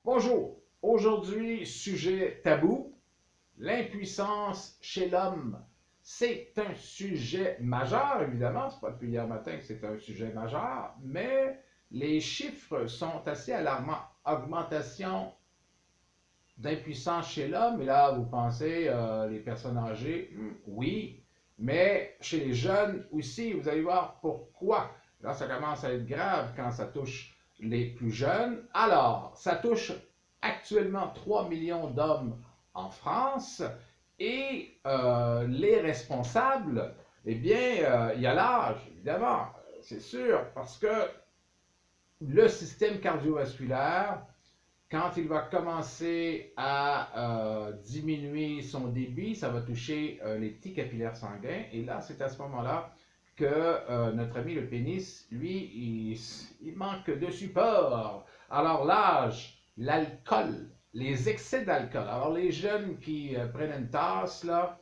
Bonjour, aujourd'hui, sujet tabou, l'impuissance chez l'homme. C'est un sujet majeur, évidemment, c'est pas depuis hier matin que c'est un sujet majeur, mais les chiffres sont assez alarmants. Augmentation d'impuissance chez l'homme, et là, vous pensez, les personnes âgées, oui, mais chez les jeunes aussi, vous allez voir pourquoi. Là, ça commence à être grave quand ça touche les plus jeunes. Alors, ça touche actuellement 3 millions d'hommes en France, et les responsables, eh bien, il y a l'âge, évidemment, c'est sûr, parce que le système cardiovasculaire, quand il va commencer à diminuer son débit, ça va toucher les petits capillaires sanguins. Et là, c'est à ce moment-là que notre ami le pénis, lui, il manque de support. Alors l'âge, l'alcool, les excès d'alcool. Alors les jeunes qui prennent une tasse, là,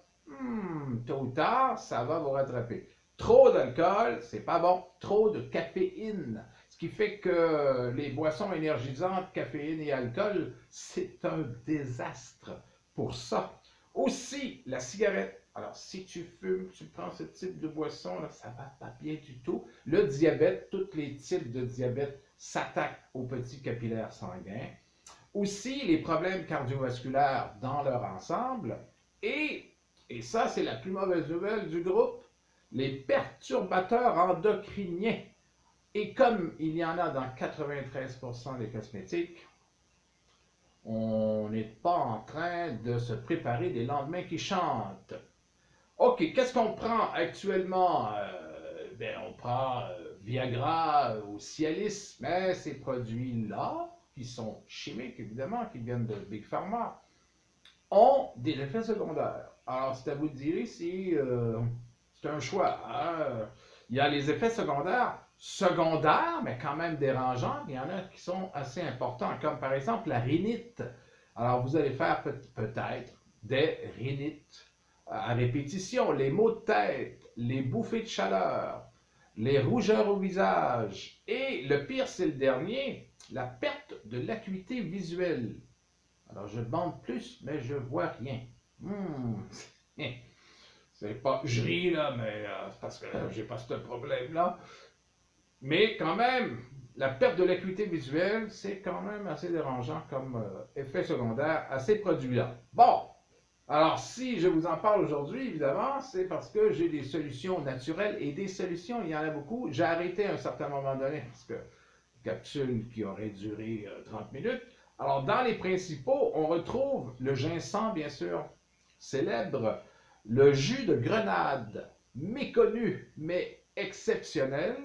tôt ou tard, ça va vous rattraper. Trop d'alcool, c'est pas bon. Trop de caféine. Ce qui fait que les boissons énergisantes, caféine et alcool, c'est un désastre pour ça. Aussi, la cigarette. Alors, si tu fumes, tu prends ce type de boisson, là, ça va pas bien du tout. Le diabète, tous les types de diabète s'attaquent aux petits capillaires sanguins. Aussi, les problèmes cardiovasculaires dans leur ensemble. Et ça, c'est la plus mauvaise nouvelle du groupe, les perturbateurs endocriniens. Et comme il y en a dans 93% des cosmétiques, on n'est pas en train de se préparer des lendemains qui chantent. OK, qu'est-ce qu'on prend actuellement? On prend Viagra ou Cialis, mais ces produits-là, qui sont chimiques évidemment, qui viennent de Big Pharma, ont des effets secondaires. Alors, c'est à vous de dire si c'est un choix. Hein? Il y a les effets secondaires, mais quand même dérangeants. Il y en a qui sont assez importants, comme par exemple la rhinite. Alors, vous allez faire peut-être des rhinites à répétition, les maux de tête, les bouffées de chaleur, les rougeurs au visage. Et le pire, c'est le dernier, la perte de l'acuité visuelle. Alors, je bande plus, mais je vois rien. C'est pas, je ris là, mais c'est parce que j'ai pas ce problème-là. Mais quand même, la perte de l'acuité visuelle, c'est quand même assez dérangeant comme effet secondaire à ces produits-là. Bon, alors si je vous en parle aujourd'hui, évidemment, c'est parce que j'ai des solutions naturelles et des solutions, il y en a beaucoup. J'ai arrêté à un certain moment donné parce que capsule qui aurait duré 30 minutes. Alors, dans les principaux, on retrouve le ginseng, bien sûr, célèbre, le jus de grenade, méconnu, mais exceptionnel.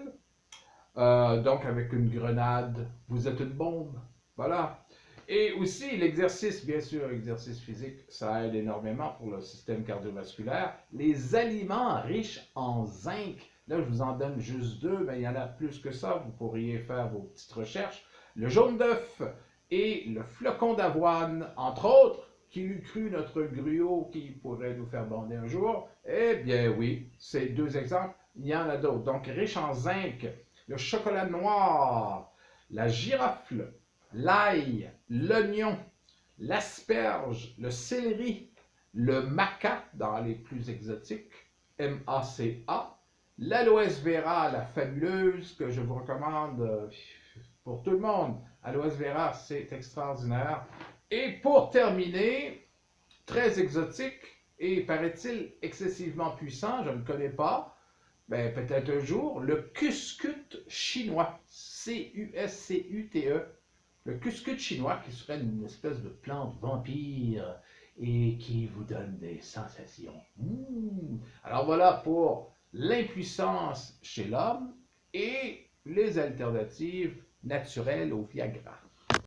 Donc, avec une grenade, vous êtes une bombe. Voilà. Et aussi, l'exercice, bien sûr, l'exercice physique, ça aide énormément pour le système cardiovasculaire. Les aliments riches en zinc, là, je vous en donne juste deux, mais il y en a plus que ça, vous pourriez faire vos petites recherches. Le jaune d'œuf et le flocon d'avoine, entre autres, qui eût cru notre gruau qui pourrait nous faire bander un jour? Eh bien oui, c'est deux exemples, il y en a d'autres. Donc, riche en zinc, le chocolat noir, la girofle, l'ail, l'oignon, l'asperge, le céleri, le maca dans les plus exotiques, MACA, l'aloès vera, la fabuleuse, que je vous recommande pour tout le monde. Aloès vera, c'est extraordinaire. Et pour terminer, très exotique et paraît-il excessivement puissant, je ne connais pas, ben, peut-être un jour, le cuscute chinois, C-U-S-C-U-T-E, le cuscute chinois qui serait une espèce de plante vampire et qui vous donne des sensations. Alors voilà pour l'impuissance chez l'homme et les alternatives naturelles au Viagra.